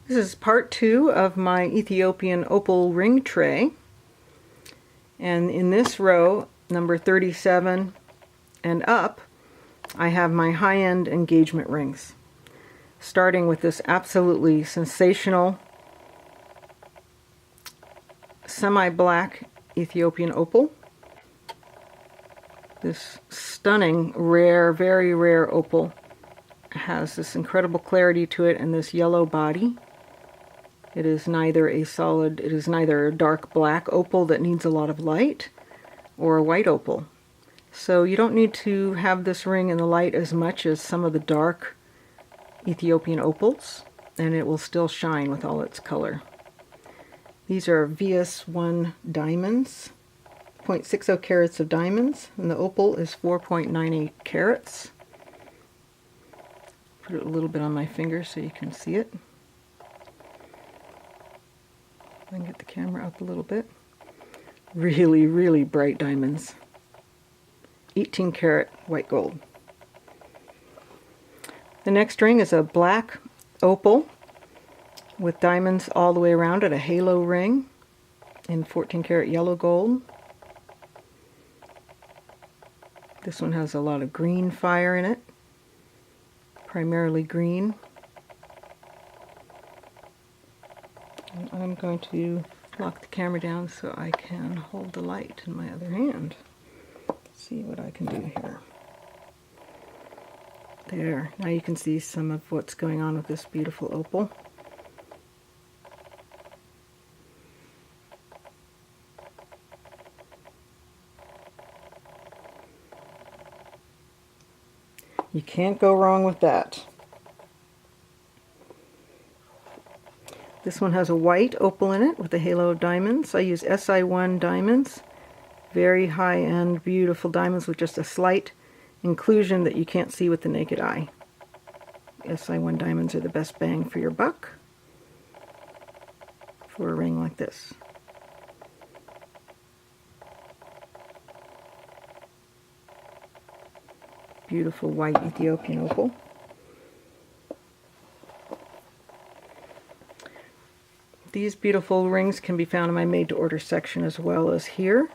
This is part 2 of my Ethiopian opal ring tray, and in this row, number 37 and up, I have my high-end engagement rings, starting with this absolutely sensational semi-black Ethiopian opal. This stunning, rare, very rare opal has this incredible clarity to it and this yellow body. It is neither a dark black opal that needs a lot of light or a white opal. So you don't need to have this ring in the light as much as some of the dark Ethiopian opals, and it will still shine with all its color. These are VS1 diamonds, 0.60 carats of diamonds, and the opal is 4.98 carats. Put it a little bit on my finger so you can see it. I can get the camera up a little bit. Really, really bright diamonds. 18 karat white gold. The next ring is a black opal with diamonds all the way around it, a halo ring in 14 karat yellow gold. This one has a lot of green fire in it, primarily green. And I'm going to lock the camera down so I can hold the light in my other hand. See what I can do here. There, now you can see some of what's going on with this beautiful opal. You can't go wrong with that. This one has a white opal in it with a halo of diamonds. I use SI1 diamonds. Very high-end, beautiful diamonds with just a slight inclusion that you can't see with the naked eye. SI1 diamonds are the best bang for your buck for a ring like this. Beautiful white Ethiopian opal. These beautiful rings can be found in my made-to-order section as well as here.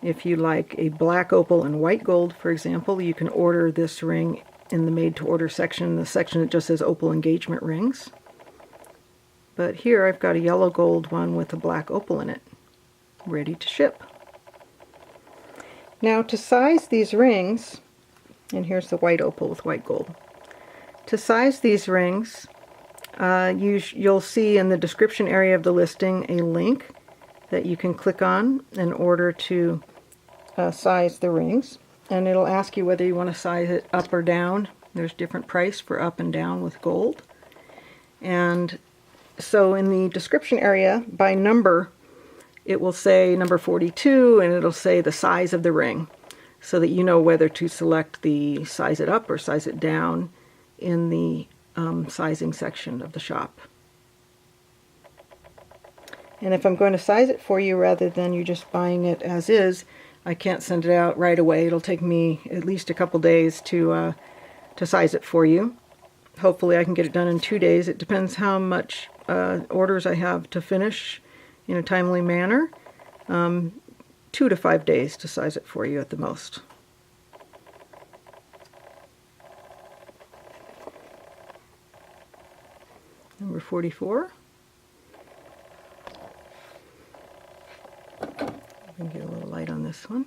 If you like a black opal and white gold, for example, you can order this ring in the made-to-order section, the section that just says opal engagement rings. But here I've got a yellow gold one with a black opal in it, ready to ship. Now to size these rings, and here's the white opal with white gold. To size these rings, you'll see in the description area of the listing a link that you can click on in order to size the rings, and it'll ask you whether you want to size it up or down. There's different price for up and down with gold. And so in the description area, by number, it will say number 42, and it'll say the size of the ring, so that you know whether to select the size it up or size it down in the sizing section of the shop. And if I'm going to size it for you rather than you just buying it as is, I can't send it out right away. It'll take me at least a couple days to size it for you. Hopefully I can get it done in 2 days. It depends how much orders I have to finish in a timely manner. 2 to 5 days to size it for you at the most. Number 44. I can get a little light on this one.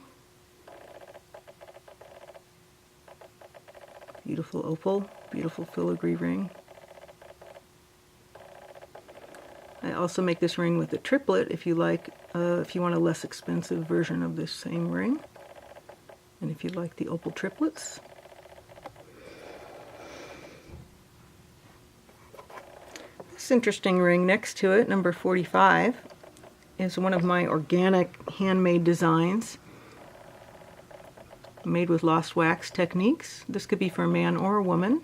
Beautiful opal, beautiful filigree ring. I also make this ring with a triplet if you like, if you want a less expensive version of this same ring, and if you like the opal triplets. This interesting ring next to it, number 45, is one of my organic handmade designs made with lost wax techniques. This could be for a man or a woman.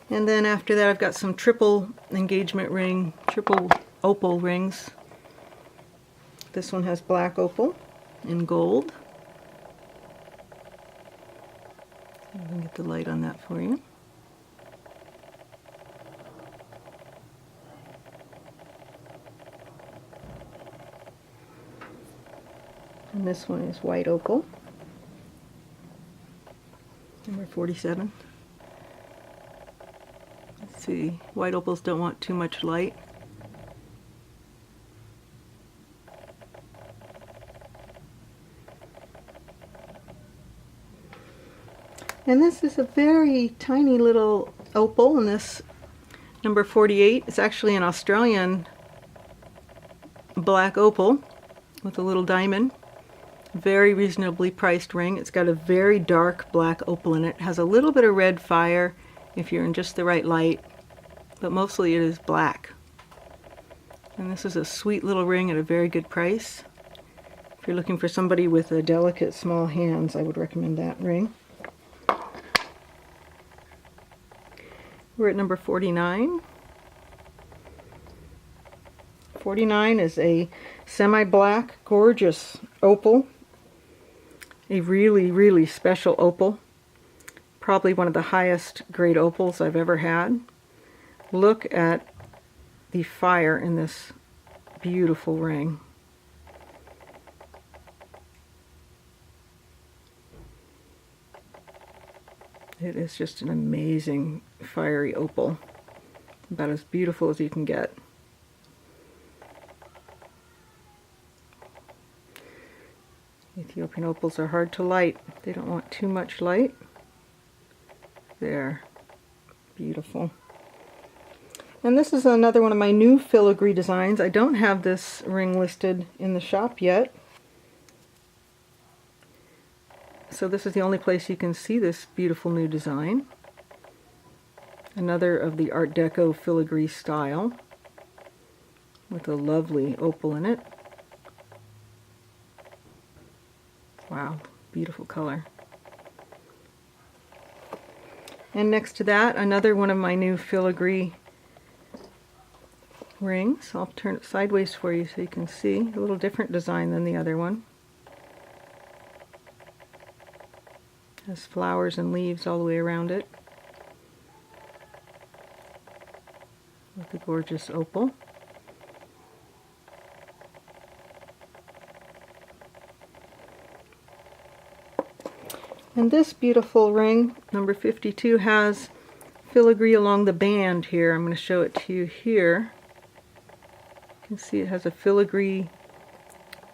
And then after that I've got some triple engagement ring, triple opal rings. This one has black opal in gold. I can get the light on that for you. And this one is white opal, number 47. Let's see, white opals don't want too much light. And this is a very tiny little opal, and this number 48 is actually an Australian black opal with a little diamond. Very reasonably priced ring. It's got a very dark black opal in it. It has a little bit of red fire if you're in just the right light, but mostly it is black. And this is a sweet little ring at a very good price. If you're looking for somebody with a delicate small hands, I would recommend that ring. We're at number 49. 49 is a semi-black, gorgeous opal. A really, really special opal. Probably one of the highest grade opals I've ever had. Look at the fire in this beautiful ring. It is just an amazing fiery opal. About as beautiful as you can get. Ethiopian opals are hard to light. They don't want too much light. There. Beautiful. And this is another one of my new filigree designs. I don't have this ring listed in the shop yet. So this is the only place you can see this beautiful new design. Another of the Art Deco filigree style with a lovely opal in it. Wow, beautiful color. And next to that, another one of my new filigree rings. I'll turn it sideways for you so you can see. A little different design than the other one. Has flowers and leaves all the way around it. With a gorgeous opal. And this beautiful ring, number 52, has filigree along the band here. I'm going to show it to you here. You can see it has a filigree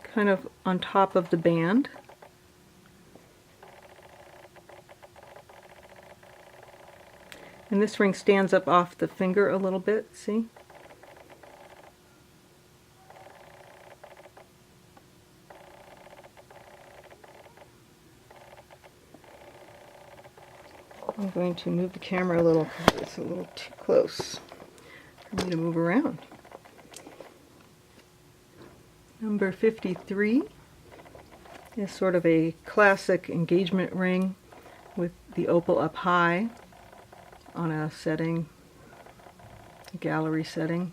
kind of on top of the band. And this ring stands up off the finger a little bit, see? I'm going to move the camera a little because it's a little too close for me to move around. Number 53 is sort of a classic engagement ring with the opal up high on a setting, a gallery setting.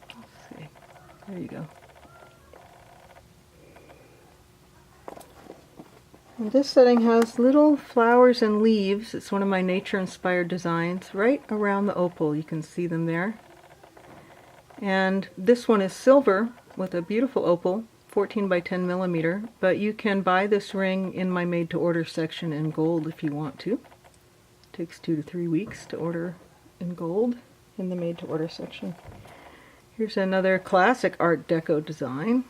Let's see. There you go. And this setting has little flowers and leaves. It's one of my nature-inspired designs right around the opal. You can see them there. And this one is silver with a beautiful opal, 14 by 10 millimeter, but you can buy this ring in my made-to-order section in gold if you want to. It takes 2 to 3 weeks to order in gold in the made-to-order section. Here's another classic Art Deco design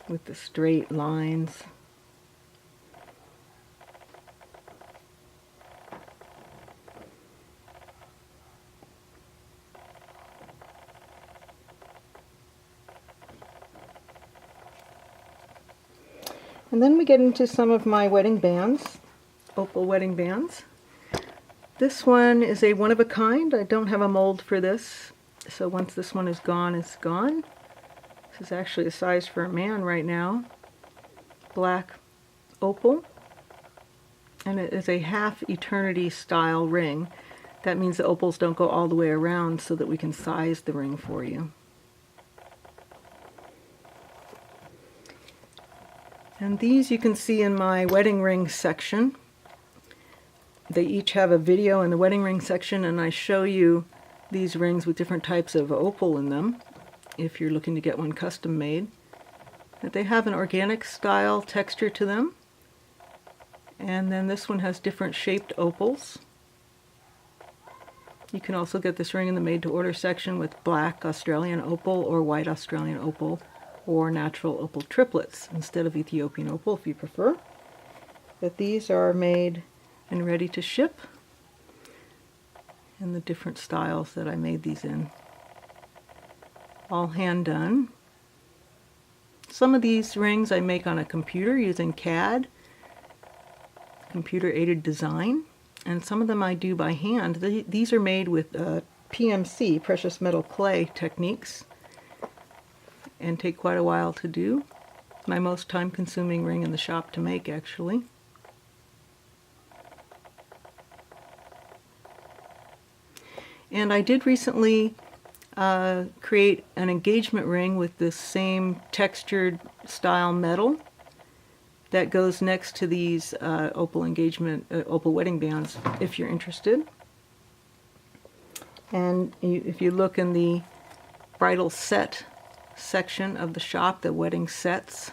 with the straight lines. And then we get into some of my wedding bands, opal wedding bands. This one is a one-of-a-kind. I don't have a mold for this, so once this one is gone, it's gone. This is actually a size for a man right now. Black opal. And it is a half eternity style ring. That means the opals don't go all the way around so that we can size the ring for you. And these you can see in my wedding ring section. They each have a video in the wedding ring section, and I show you these rings with different types of opal in them if you're looking to get one custom made. But they have an organic style texture to them. And then this one has different shaped opals. You can also get this ring in the made to order section with black Australian opal or white Australian opal or natural opal triplets instead of Ethiopian opal if you prefer. But these are made and ready to ship in the different styles that I made these in. All hand done. Some of these rings I make on a computer using CAD, computer aided design, and some of them I do by hand. These are made with PMC, precious metal clay techniques, and take quite a while to do. My most time-consuming ring in the shop to make, actually. And I did recently create an engagement ring with this same textured style metal that goes next to these opal wedding bands, if you're interested. And if you look in the bridal set section of the shop, the wedding sets,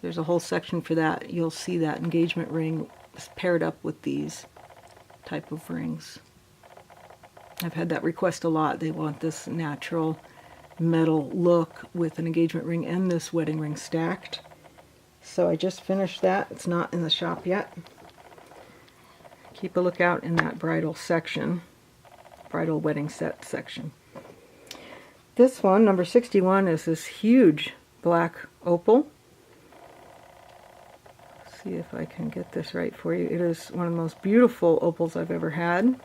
there's a whole section for that. You'll see that engagement ring is paired up with these type of rings. I've had that request a lot. They want this natural metal look with an engagement ring and this wedding ring stacked. So I just finished that. It's not in the shop yet. Keep a lookout in that bridal section, bridal wedding set section. This one, number 61, is this huge black opal. Let's see if I can get this right for you. It is one of the most beautiful opals I've ever had.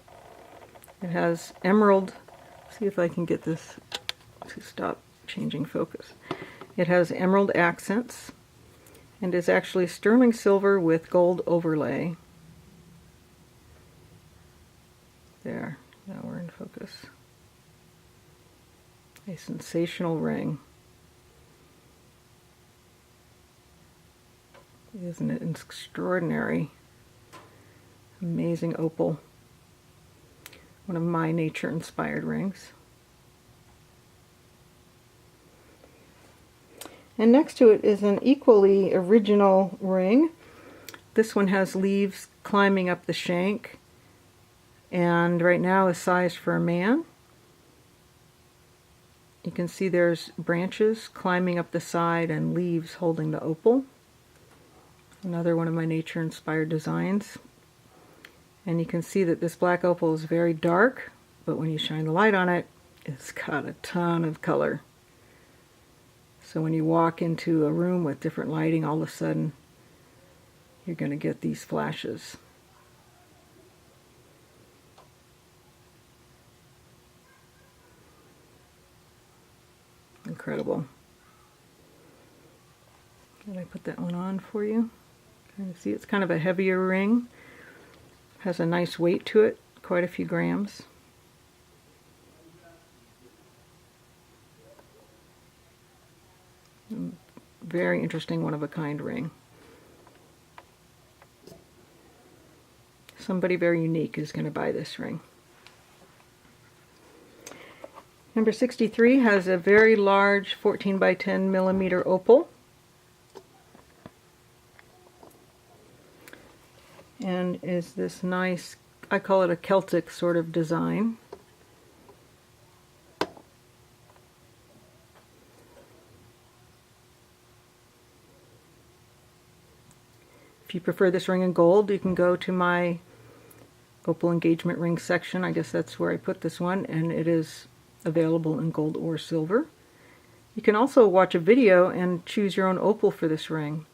It has emerald, see if I can get this to stop changing focus. It has emerald accents and is actually sterling silver with gold overlay. There, now we're in focus. A sensational ring. Isn't it extraordinary? Amazing opal. One of my nature-inspired rings. And next to it is an equally original ring. This one has leaves climbing up the shank, and right now is sized for a man. You can see there's branches climbing up the side and leaves holding the opal. Another one of my nature-inspired designs. And you can see that this black opal is very dark, but when you shine the light on it, it's got a ton of color. So when you walk into a room with different lighting, all of a sudden you're going to get these flashes. Incredible. Can I put that one on for you? Kind of see, it's kind of a heavier ring. Has a nice weight to it, quite a few grams. Very interesting, one-of-a-kind ring. Somebody very unique is going to buy this ring. Number 63 has a very large 14 by 10 millimeter opal. And is this nice, I call it a Celtic sort of design. If you prefer this ring in gold, you can go to my opal engagement ring section. I guess that's where I put this one, and it is available in gold or silver. You can also watch a video and choose your own opal for this ring.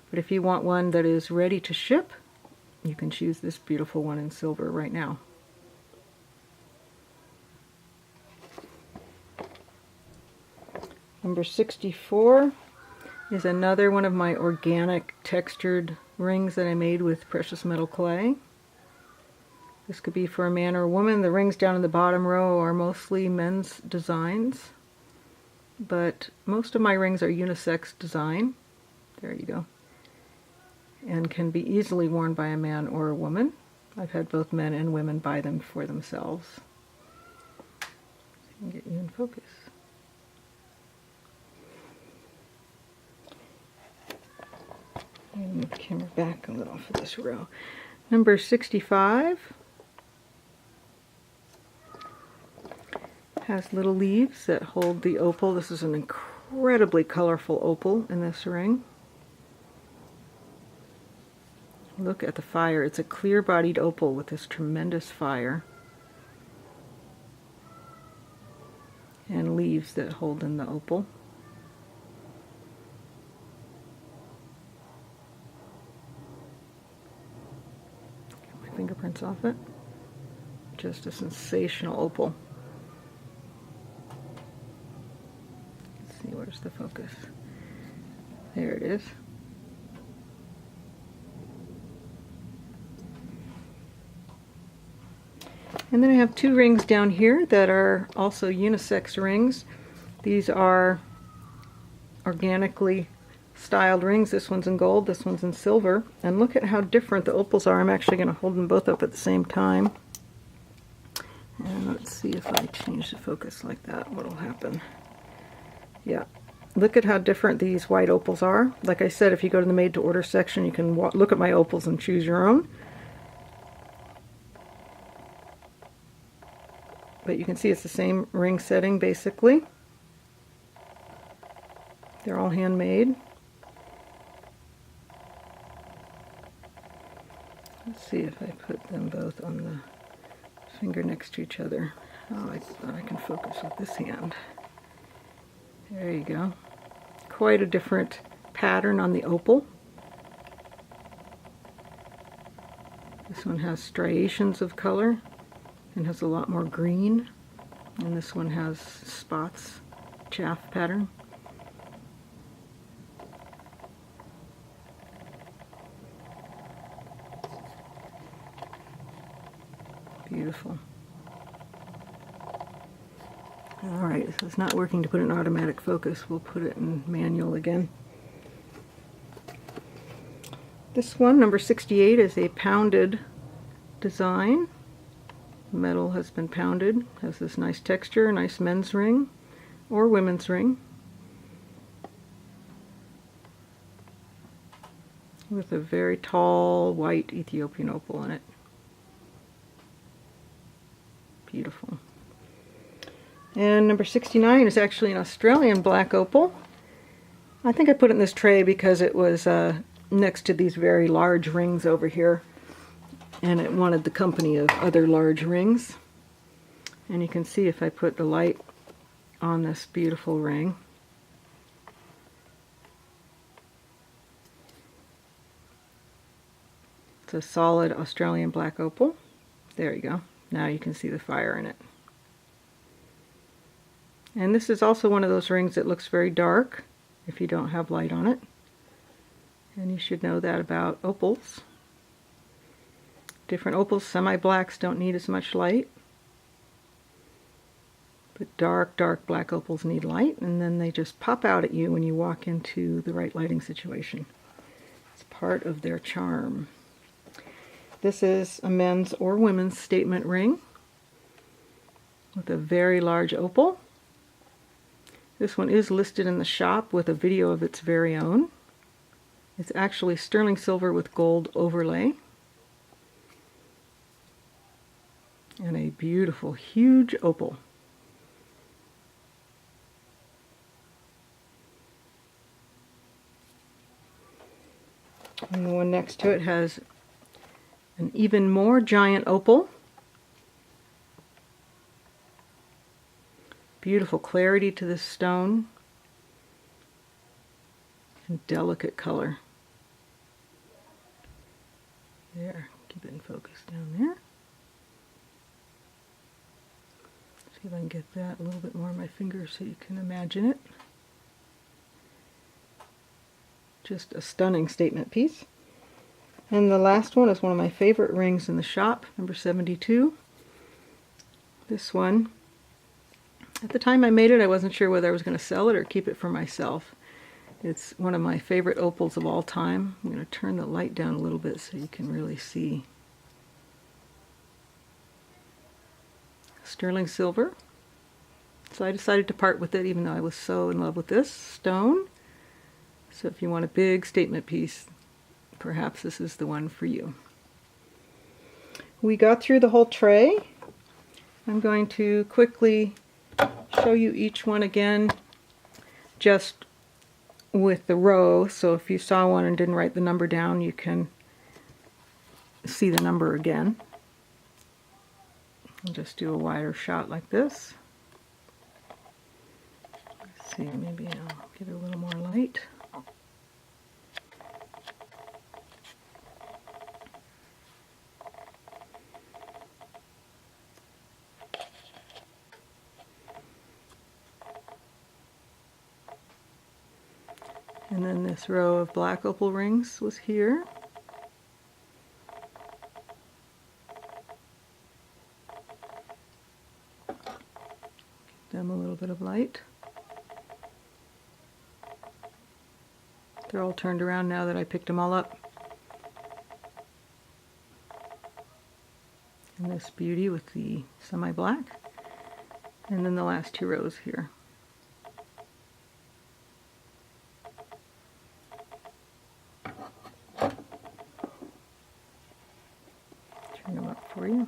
But if you want one that is ready to ship, you can choose this beautiful one in silver right now. Number 64 is another one of my organic textured rings that I made with precious metal clay. This could be for a man or a woman. The rings down in the bottom row are mostly men's designs, but most of my rings are unisex design. There you go. and can be easily worn by a man or a woman. I've had both men and women buy them for themselves. I can get you in focus. And move the camera back a little for this row. Number 65 has little leaves that hold the opal. This is an incredibly colorful opal in this ring. Look at the fire. It's a clear-bodied opal with this tremendous fire. And leaves that hold in the opal. Get my fingerprints off it. Just a sensational opal. Let's see, where's the focus? There it is. And then I have two rings down here that are also unisex rings. These are organically styled rings. This one's in gold, this one's in silver. And look at how different the opals are. I'm actually going to hold them both up at the same time. And let's see if I change the focus like that, what'll happen. Yeah, look at how different these white opals are. Like I said, if you go to the made to order section, you can look at my opals and choose your own. But you can see it's the same ring setting basically. They're all handmade. Let's see if I put them both on the finger next to each other. Oh, I thought I can focus with this hand. There you go. Quite a different pattern on the opal. This one has striations of color and has a lot more green, and this one has spots, chaff pattern. Beautiful. Alright, so it's not working to put in automatic focus. We'll put it in manual again. This one, number 68, is a pounded design. Metal has been pounded, has this nice texture, nice men's ring or women's ring with a very tall white Ethiopian opal in it. Beautiful. And number 69 is actually an Australian black opal. I think I put it in this tray because it was next to these very large rings over here, and it wanted the company of other large rings. And you can see if I put the light on this beautiful ring, it's a solid Australian black opal. There you go. Now you can see the fire in it. And this is also one of those rings that looks very dark if you don't have light on it. And you should know that about opals. Different opals, semi-blacks don't need as much light. But dark, dark black opals need light, and then they just pop out at you when you walk into the right lighting situation. It's part of their charm. This is a men's or women's statement ring with a very large opal. This one is listed in the shop with a video of its very own. It's actually sterling silver with gold overlay. And a beautiful, huge opal. And the one next to it has an even more giant opal. Beautiful clarity to this stone. And delicate color. There, keep it in focus down there. See if I can get that a little bit more on my finger so you can imagine it. Just a stunning statement piece. And the last one is one of my favorite rings in the shop, number 72. This one, at the time I made it, I wasn't sure whether I was going to sell it or keep it for myself. It's one of my favorite opals of all time. I'm going to turn the light down a little bit so you can really see. Sterling silver. So I decided to part with it even though I was so in love with this stone. So if you want a big statement piece, perhaps this is the one for you. We got through the whole tray. I'm going to quickly show you each one again, just with the row. So if you saw one and didn't write the number down, you can see the number again. I'll just do a wider shot like this. Let's see, maybe I'll give it a little more light. And then this row of black opal rings was here. Give them a little bit of light. They're all turned around now that I picked them all up. And this beauty with the semi-black. And then the last two rows here. Turn them up for you.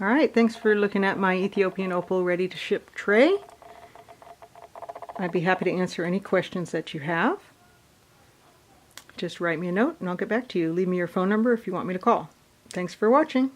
Alright, thanks for looking at my Ethiopian Opal ready to ship tray. I'd be happy to answer any questions that you have. Just write me a note and I'll get back to you. Leave me your phone number if you want me to call. Thanks for watching.